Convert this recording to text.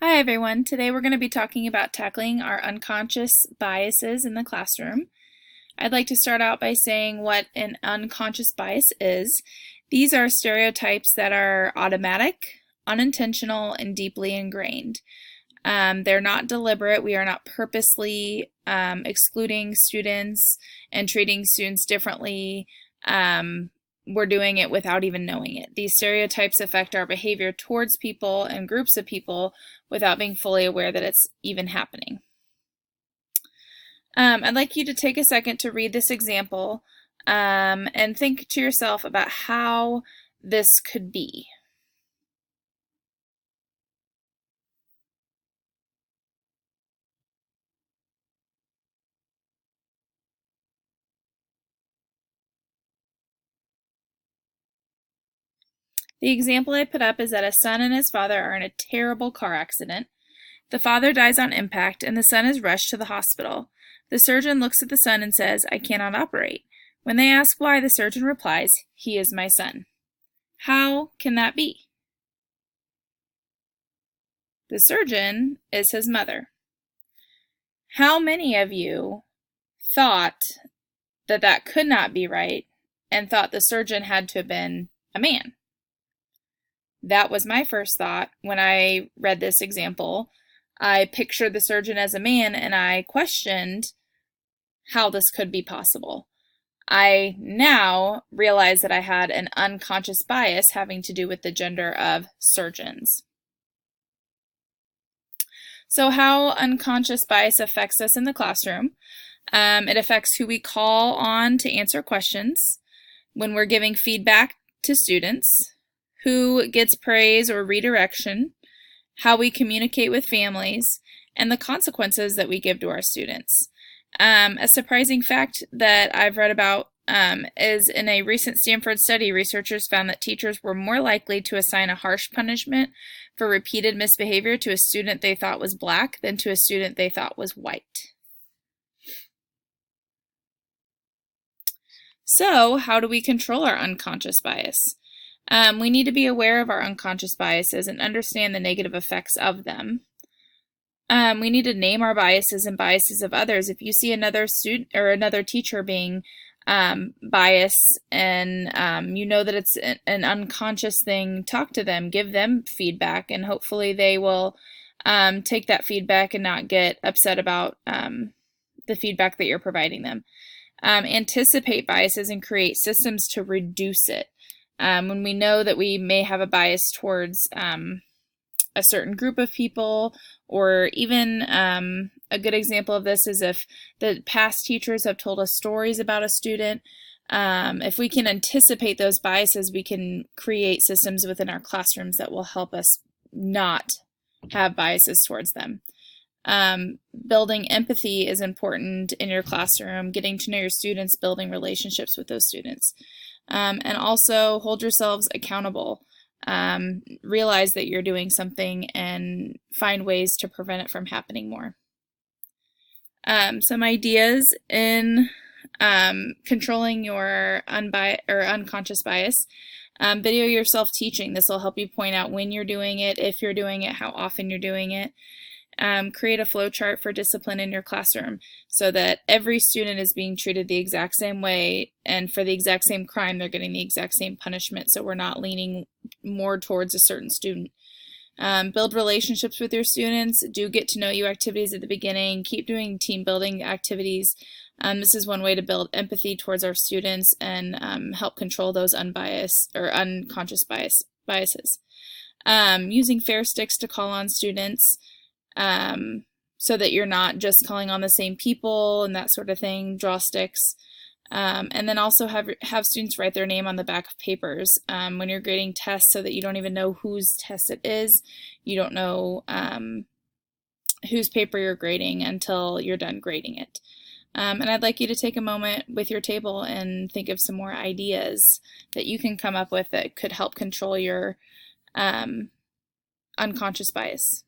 Hi everyone. Today we're going to be talking about tackling our unconscious biases in the classroom. I'd like to start out by saying what an unconscious bias is. These are stereotypes that are automatic, unintentional, and deeply ingrained. They're not deliberate. We are not purposely excluding students and treating students differently. We're doing it without even knowing it. These stereotypes affect our behavior towards people and groups of people without being fully aware that it's even happening. I'd like you to take a second to read this example and think to yourself about how this could be. The example I put up is that a son and his father are in a terrible car accident. The father dies on impact, and the son is rushed to the hospital. The surgeon looks at the son and says, "I cannot operate." When they ask why, the surgeon replies, "He is my son." How can that be? The surgeon is his mother. How many of you thought that that could not be right and thought the surgeon had to have been a man? That was my first thought when I read this example. I pictured the surgeon as a man and I questioned how this could be possible. I now realize that I had an unconscious bias having to do with the gender of surgeons. So how unconscious bias affects us in the classroom. It affects who we call on to answer questions, when we're giving feedback to students, who gets praise or redirection, how we communicate with families, and the consequences that we give to our students. A surprising fact that I've read about is in a recent Stanford study, researchers found that teachers were more likely to assign a harsh punishment for repeated misbehavior to a student they thought was black than to a student they thought was white. So, how do we control our unconscious bias? We need to be aware of our unconscious biases and understand the negative effects of them. We need to name our biases and biases of others. If you see another student or another teacher being biased and you know that it's an unconscious thing, talk to them, give them feedback, and hopefully they will take that feedback and not get upset about the feedback that you're providing them. Anticipate biases and create systems to reduce it. When we know that we may have a bias towards a certain group of people, or even a good example of this is if the past teachers have told us stories about a student. If we can anticipate those biases, we can create systems within our classrooms that will help us not have biases towards them. Building empathy is important in your classroom, getting to know your students, building relationships with those students. And also hold yourselves accountable. Realize that you're doing something and find ways to prevent it from happening more. Some ideas in controlling your unconscious bias. Video yourself teaching. This will help you point out when you're doing it, if you're doing it, how often you're doing it. Create a flow chart for discipline in your classroom so that every student is being treated the exact same way, and for the exact same crime they're getting the exact same punishment, so we're not leaning more towards a certain student. Build relationships with your students. Do get to know you activities at the beginning. Keep doing team building activities. This is one way to build empathy towards our students and help control those unbiased or unconscious biases. Using fair sticks to call on students. So that you're not just calling on the same people and that sort of thing. Draw sticks. And then also have students write their name on the back of papers when you're grading tests, so that you don't even know whose test it is. You don't know whose paper you're grading until you're done grading it. And I'd like you to take a moment with your table and think of some more ideas that you can come up with that could help control your unconscious bias.